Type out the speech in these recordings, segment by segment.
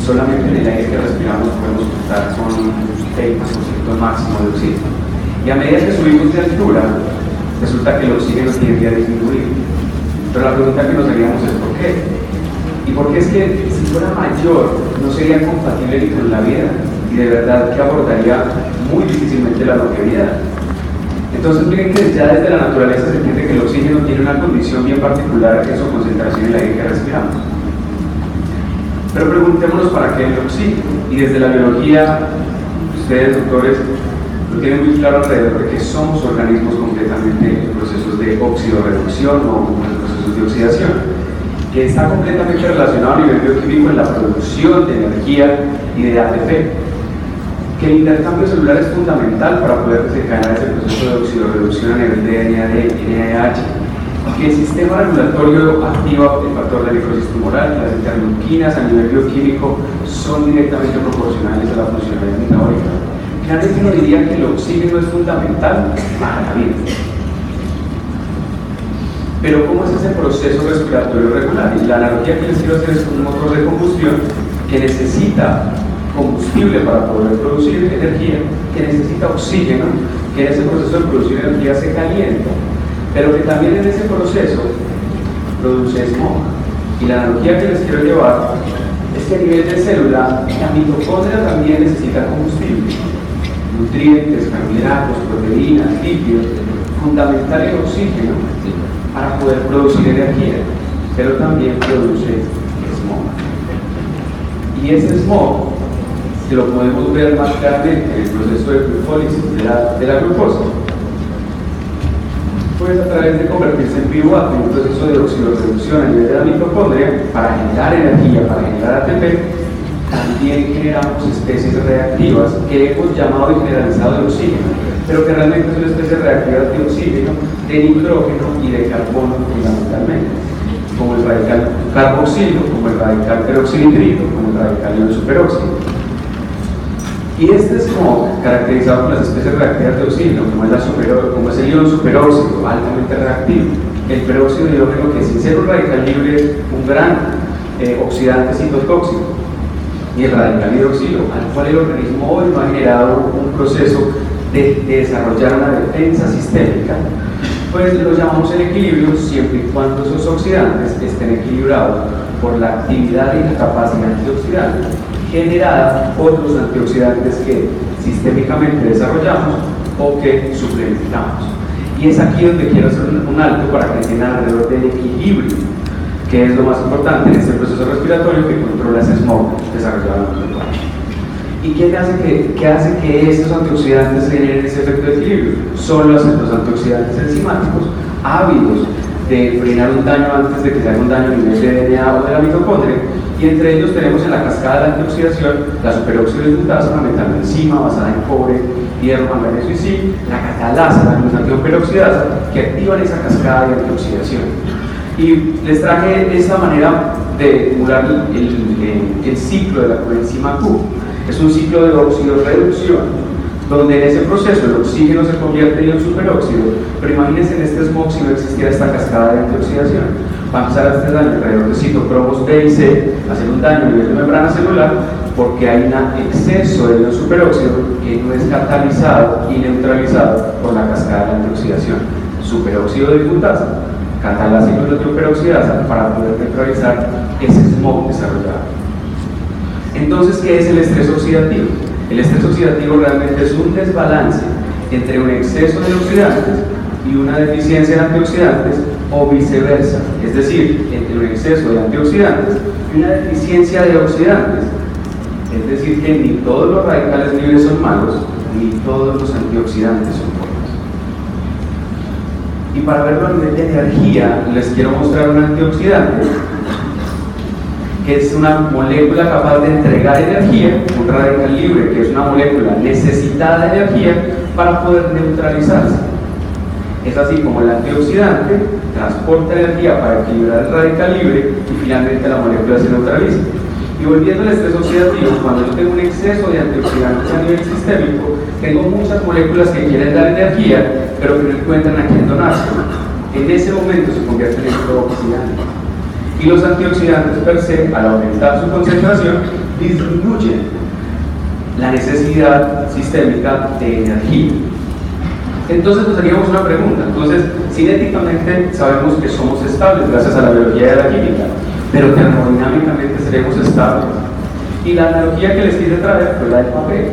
solamente en el aire que respiramos podemos contar con un 30% máximo de oxígeno. Y a medida que subimos de altura, resulta que el oxígeno tiende a disminuir. Pero la pregunta que nos haríamos es ¿por qué? Y porque es que si fuera mayor no sería compatible ni con la vida y de verdad que abordaría muy difícilmente la longevidad. Entonces miren que ya desde la naturaleza se entiende que el oxígeno tiene una condición bien particular en su concentración en el aire que respiramos. Pero preguntémonos para qué el oxígeno. Y desde la biología, ustedes doctores lo tienen muy claro alrededor de que somos organismos completamente en procesos de oxidorreducción o en procesos de oxidación, que está completamente relacionado a nivel bioquímico en la producción de energía y de ATP, que el intercambio celular es fundamental para poder desencadenar ese proceso de oxidorreducción a nivel de NAD y NADH, que el sistema regulatorio activa el factor de necrosis tumoral, las interleuquinas a nivel bioquímico son directamente proporcionales a la funcionalidad metabólica. Finalmente uno diría que el oxígeno es fundamental para la vida. Pero ¿cómo es ese proceso respiratorio regular? Y la analogía que les quiero hacer es con un motor de combustión que necesita combustible para poder producir energía, que necesita oxígeno, que en ese proceso de producir energía se calienta, pero que también en ese proceso produce smog. Y la analogía que les quiero llevar es que a nivel de célula, la mitocondria también necesita combustible, nutrientes, carbohidratos, proteínas, lípidos, fundamental el oxígeno para poder producir energía, pero también produce smog. Y ese smog que lo podemos ver más claramente en el proceso de glucólisis de la glucosa, pues a través de convertirse en piruvato en un proceso de oxidorreducción a nivel de la mitocondria para generar energía, para generar ATP, también generamos especies reactivas que hemos llamado y generalizado de oxígeno, pero que realmente son especies reactivas de oxígeno, de nitrógeno y de carbono fundamentalmente, como el radical carboxilo, como el radical peroxinitrito, como el radical ion superóxido. Y este smog, caracterizado por las especies reactivas de oxígeno, como es el ion superóxido, altamente reactivo, el peróxido de hidrógeno, que sin ser un radical libre es un gran oxidante citotóxico, y el radical hidroxilo, al cual el organismo hoy no ha generado un proceso de desarrollar una defensa sistémica, pues lo llamamos en equilibrio siempre y cuando esos oxidantes estén equilibrados por la actividad y la capacidad antioxidante generada por los antioxidantes que sistémicamente desarrollamos o que suplementamos. Y es aquí donde quiero hacer un alto para que entiendan alrededor del equilibrio, que es lo más importante en este proceso respiratorio que controla ese smog desarrollado en el cuerpo. ¿Y qué hace que estos antioxidantes generen ese efecto de equilibrio? Son los antioxidantes enzimáticos ávidos de frenar un daño antes de que se haga un daño a nivel de DNA o de la mitocondria, y entre ellos tenemos en la cascada de la antioxidación la superóxido de glutasa, una metalenzima basada en cobre, hierro, manganeso y zinc, la catalasa, la glutatión peroxidasa, que activan esa cascada de antioxidación. Y les traje esta manera de emular el ciclo de la coenzima Q. Es un ciclo de oxidorreducción, donde en ese proceso el oxígeno se convierte en un superóxido, pero imagínense en este smog si no existiera esta cascada de antioxidación. Va a empezar a hacer daño alrededor de citocromos B y C, hacer un daño a nivel de membrana celular, porque hay un exceso de ion superóxido que no es catalizado y neutralizado por la cascada de antioxidación. Superóxido de glutasa, catalasa y glutatión peroxidasa para poder neutralizar ese smog desarrollado. Entonces, ¿qué es el estrés oxidativo? El estrés oxidativo realmente es un desbalance entre un exceso de oxidantes y una deficiencia de antioxidantes, o viceversa, es decir, entre un exceso de antioxidantes y una deficiencia de oxidantes. Es decir, que ni todos los radicales libres son malos, ni todos los antioxidantes son buenos. Y para verlo a nivel de energía, les quiero mostrar un antioxidante que es una molécula capaz de entregar energía, un radical libre, que es una molécula necesitada de energía para poder neutralizarse. Es así como el antioxidante transporta energía para equilibrar el radical libre y finalmente la molécula se neutraliza. Y volviendo al estrés oxidativo, cuando yo tengo un exceso de antioxidantes a nivel sistémico, tengo muchas moléculas que quieren dar energía, pero que no encuentran a quién donarse. En ese momento se convierten en prooxidante. Y los antioxidantes per se, al aumentar su concentración, disminuyen la necesidad sistémica de energía. Entonces nos haríamos una pregunta. Entonces, cinéticamente sabemos que somos estables gracias a la biología de la química, pero termodinámicamente seremos estables. Y la analogía que les quise traer fue la del papel.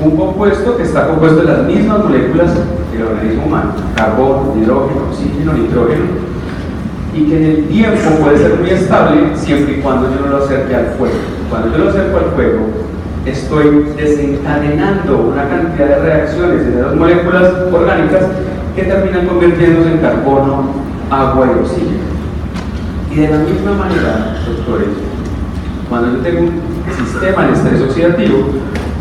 Un compuesto que está compuesto de las mismas moléculas del organismo humano, carbono, hidrógeno, oxígeno, nitrógeno, y que en el tiempo puede ser muy estable siempre y cuando yo no lo acerque al fuego. Cuando yo lo acerco al fuego, estoy desencadenando una cantidad de reacciones en las moléculas orgánicas que terminan convirtiéndose en carbono, agua y oxígeno. Y de la misma manera, doctores, cuando yo tengo un sistema de estrés oxidativo,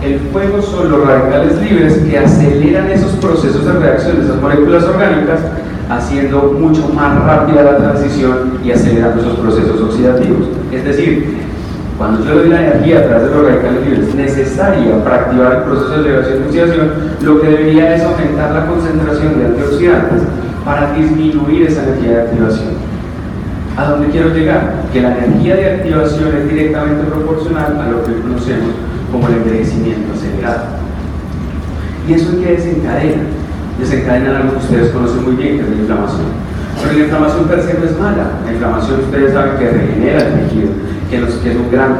el fuego son los radicales libres que aceleran esos procesos de reacción de esas moléculas orgánicas, haciendo mucho más rápida la transición y acelerando esos procesos oxidativos. Es decir, cuando yo doy la energía a través de los radicales libres necesaria para activar el proceso de liberación y oxidación, lo que debería es aumentar la concentración de antioxidantes para disminuir esa energía de activación. ¿A dónde quiero llegar? Que la energía de activación es directamente proporcional a lo que conocemos como el envejecimiento acelerado. ¿Y eso es qué desencadena? Desencadena algo que ustedes conocen muy bien, que es la inflamación. Pero la inflamación per se no es mala. La inflamación, ustedes saben que regenera el tejido, que es una gran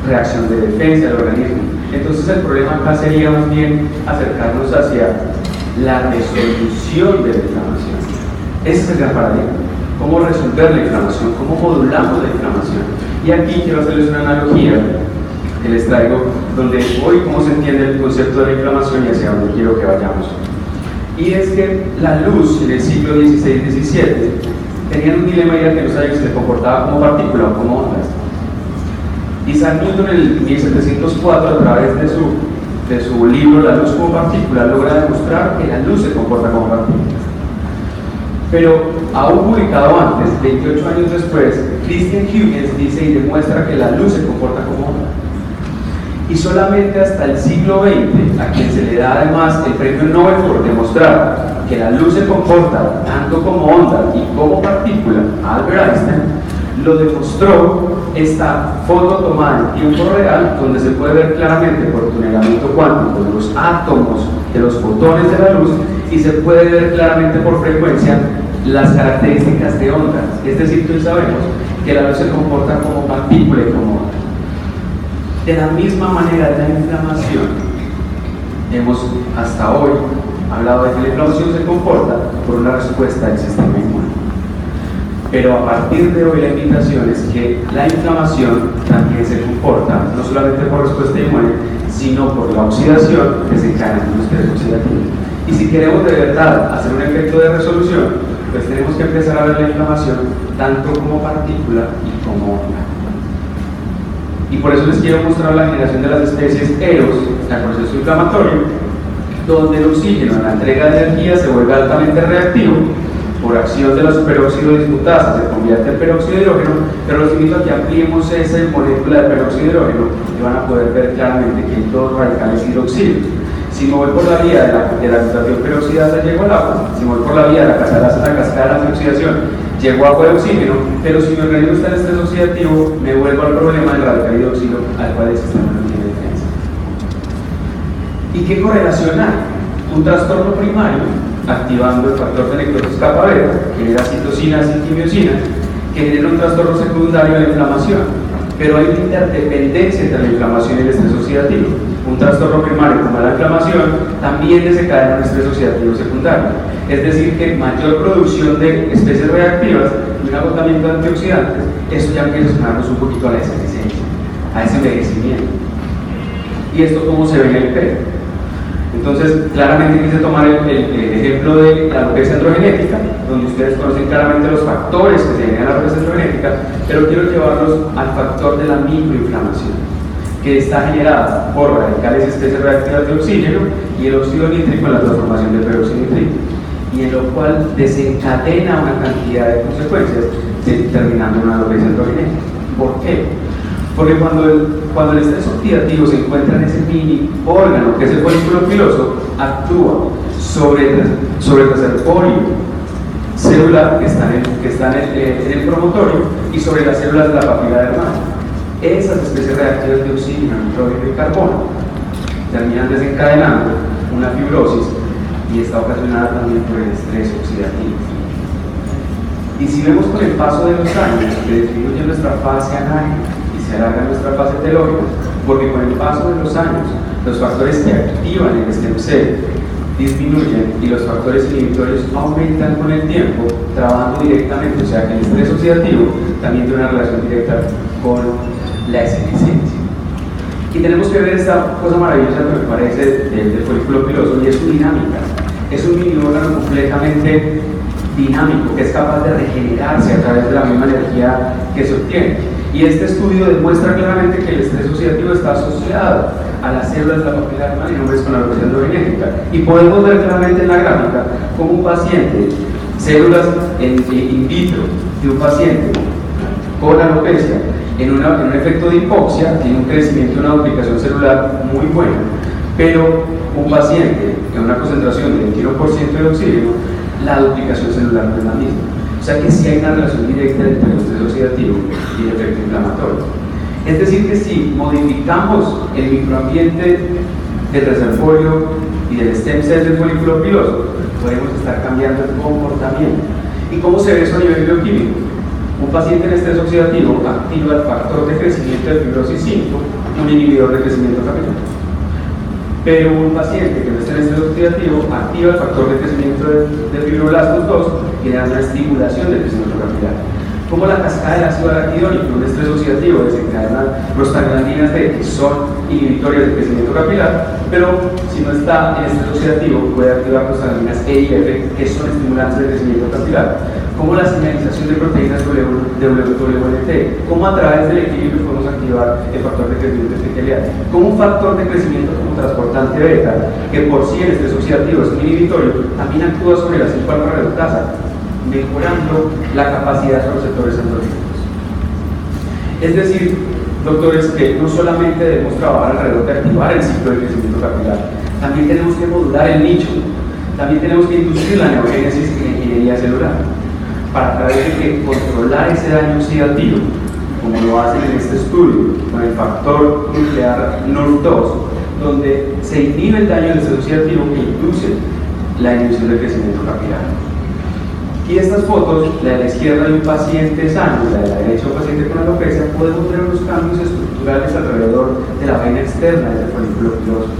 reacción de defensa del organismo. Entonces el problema acá sería más bien acercarnos hacia la resolución de la inflamación. Ese es el gran paradigma. Cómo resolver la inflamación, cómo modulamos la inflamación. Y aquí quiero hacerles una analogía que les traigo, donde hoy cómo se entiende el concepto de la inflamación y hacia dónde quiero que vayamos. Y es que la luz en el siglo XVI-XVII tenían un dilema, y era que no sabían si se comportaba como partícula o como ondas. Isaac Newton en el 1704, a través de su libro La luz como partícula, logra demostrar que la luz se comporta como partícula. Pero aún publicado antes, 28 años después, Christian Huygens dice y demuestra que la luz se comporta como onda. Y solamente hasta el siglo XX, a quien se le da además el premio Nobel por demostrar que la luz se comporta tanto como onda y como partícula, Albert Einstein, lo demostró esta foto tomada en tiempo real, donde se puede ver claramente por tunelamiento cuántico de los átomos, de los fotones de la luz, y se puede ver claramente por frecuencia las características de onda. Es decir, que hoy sabemos que la luz se comporta como partícula y como onda. De la misma manera, la inflamación, hemos hasta hoy hablado de que la inflamación se comporta por una respuesta del sistema inmune. Pero a partir de hoy la invitación es que la inflamación también se comporta no solamente por respuesta inmune, sino por la oxidación que se encarga en los estrés oxidativos. Y si queremos de verdad hacer un efecto de resolución, pues tenemos que empezar a ver la inflamación tanto como partícula y como onda. Y por eso les quiero mostrar la generación de las especies Eros, el proceso inflamatorio, donde el oxígeno en la entrega de energía se vuelve altamente reactivo por acción de la superóxido dismutasa, se convierte en peróxido de hidrógeno, pero los invito a que ampliemos esa molécula de peróxido de hidrógeno y van a poder ver claramente que hay dos radicales hidroxilos. Si me voy por la vía de la glutathión peroxidasa, llego al agua. Si me voy por la vía de la cascada de la antioxidación, llego a agua de oxígeno, pero si mi organismo está en estrés oxidativo, me vuelvo al problema del radical hidroxilo, al cual el sistema no tiene defensa. ¿Y qué correlación hay? Un trastorno primario, activando el factor de necrosis kappa beta, que genera citocinas y quimiosinas, que genera un trastorno secundario de la inflamación. Pero hay una interdependencia entre la inflamación y el estrés oxidativo. Un trastorno primario como la inflamación también desencadena un estrés oxidativo secundario. Es decir, que mayor producción de especies reactivas y un agotamiento de antioxidantes, eso ya empieza a sonarnos un poquito a la senescencia, a ese envejecimiento. ¿Y esto cómo se ve en el pelo? Entonces, claramente quise tomar el ejemplo de la alopecia androgenética, donde ustedes conocen claramente los factores que se generan a la alopecia androgenética, pero quiero llevarlos al factor de la microinflamación, que está generada por radicales y especies reactivas de oxígeno y el óxido nítrico en la transformación de peróxido nítrico, y en lo cual desencadena una cantidad de consecuencias, terminando en una alopecia androgenética. ¿Por qué? Porque cuando el estrés oxidativo se encuentra en ese mini órgano, que es el folículo piloso, actúa sobre el reservorio célula que está en el promotorio y sobre las células de la papila dermal. Esas especies reactivas de oxígeno, nitrógeno y carbono terminan desencadenando una fibrosis y está ocasionada también por el estrés oxidativo. Y si vemos con el paso de los años que disminuye nuestra fase anágena y se alarga nuestra fase telógena, porque con el paso de los años los factores que activan el stem cell disminuyen y los factores inhibitorios aumentan con el tiempo, trabajando directamente, o sea que el estrés oxidativo también tiene una relación directa con la senescencia. Y tenemos que ver esta cosa maravillosa que me parece del folículo piloso, y es su dinámica. Es un mini órgano completamente dinámico que es capaz de regenerarse a través de la misma energía que se obtiene. Y este estudio demuestra claramente que el estrés oxidativo está asociado a las células de la papila dermal en hombres con alopecia androgenética. Y podemos ver claramente en la gráfica cómo un paciente, células in vitro de un paciente con alopecia, en un efecto de hipoxia, tiene un crecimiento, una duplicación celular muy buena, pero un paciente en una concentración de 21% de oxígeno, la duplicación celular no es la misma. O sea que sí hay una relación directa entre el estrés oxidativo y el efecto inflamatorio. Es decir, que si modificamos el microambiente del reservorio y del stem cell del folículo piloso, podemos estar cambiando el comportamiento. ¿Y cómo se ve eso a nivel bioquímico? Un paciente en estrés oxidativo activa el factor de crecimiento de fibrosis 5, un inhibidor de crecimiento capilar. Pero un paciente que no está en estrés oxidativo activa el factor de crecimiento de fibroblastos 2 y le da una estimulación del crecimiento capilar. Como la cascada del ácido araquidónico, un estrés oxidativo desencadena prostaglandinas D, que son inhibitorias del crecimiento capilar, pero si no está en estrés oxidativo puede activar prostaglandinas E y F, que son estimulantes del crecimiento capilar. Como la señalización de proteínas WNT, como a través del equilibrio podemos activar el factor de crecimiento epitelial, como un factor de crecimiento como transportante beta, que por sí en estrés oxidativo es un inhibitorio, también actúa sobre la 5-alfa reductasa, mejorando la capacidad de los receptores androgénicos. Es decir, doctores, que no solamente debemos trabajar alrededor de activar el ciclo de crecimiento capilar, también tenemos que modular el nicho, también tenemos que inducir la neogénesis en ingeniería celular, para través de que controlar ese daño oxidativo, como lo hacen en este estudio, con el factor nuclear NURF2, donde se inhibe el daño del estrés oxidativo que induce la inhibición del crecimiento capilar. Y estas fotos, la de la izquierda de un paciente sano y la de la derecha de un paciente con alopecia, podemos ver unos cambios estructurales alrededor de la vaina externa del folículo piloso.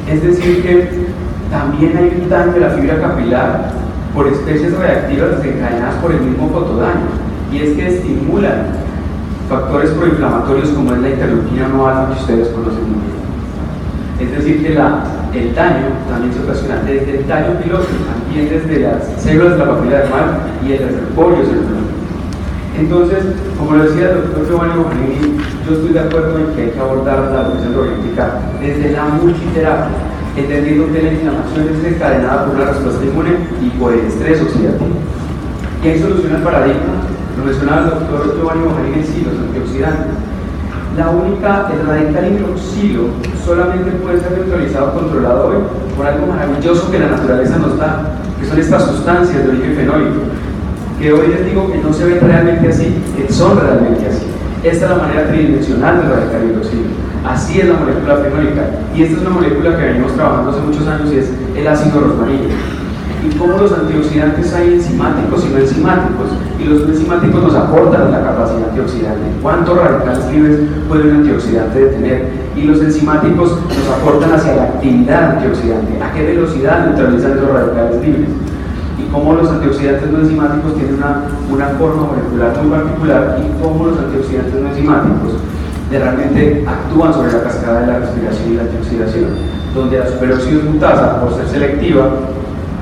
Es decir, que también hay un daño de la fibra capilar por especies reactivas desencadenadas por el mismo fotodaño, y es que estimulan factores proinflamatorios como es la interleuquina 1 alfa que ustedes conocen muy bien. Es decir, que el daño también se ocasiona desde el daño piloso, también desde las células de la papila dermal y el reservorio celular. Entonces, como lo decía el doctor Giovanni Bojanini, yo estoy de acuerdo en que hay que abordar la alopecia androgenética desde la multiterapia, entendiendo que la inflamación es desencadenada por una respuesta inmune y por el estrés oxidativo. ¿Quién soluciona el paradigma? Lo mencionaba el doctor Giovanni Bojanini, sí, los antioxidantes. El radical hidroxilo solamente puede ser neutralizado o controlado hoy por algo maravilloso que la naturaleza nos da, que son estas sustancias de origen fenólico, que hoy les digo que no se ven realmente así, que son realmente así. Esta es la manera tridimensional del radical hidroxilo. Así es la molécula fenólica. Y esta es una molécula que venimos trabajando hace muchos años y es el ácido rosmarino. Y cómo los antioxidantes hay enzimáticos y no enzimáticos. Y los enzimáticos nos aportan la capacidad antioxidante. ¿Cuántos radicales libres puede un antioxidante detener? Y los enzimáticos nos aportan hacia la actividad antioxidante. ¿A qué velocidad neutralizan esos radicales libres? Y cómo los antioxidantes no enzimáticos tienen una forma molecular muy particular, y cómo los antioxidantes no enzimáticos realmente actúan sobre la cascada de la respiración y la antioxidación, donde la superóxido mutasa, por ser selectiva,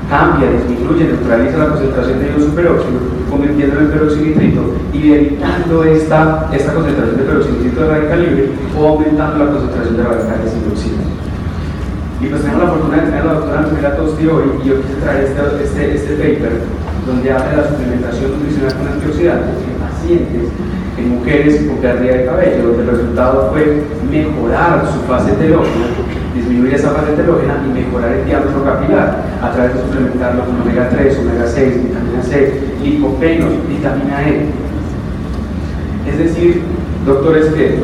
cambia, disminuye, neutraliza la concentración de superóxido, convirtiéndolo en peróxido nitrito y evitando esta concentración de peróxido nitrito de radical libre o aumentando la concentración de radicales hidroxilados. Y pues tenemos la fortuna de tener a la doctora Antonella Tosti hoy, y yo quise traer este paper donde habla de la suplementación nutricional con antioxidantes en pacientes, en mujeres con pérdida de cabello, donde el resultado fue mejorar su fase telógena, disminuir esa fase telógena y mejorar el diámetro capilar a través de suplementarlo con omega 3, omega 6, vitamina C, lipopenos, vitamina E. Es decir, doctores, que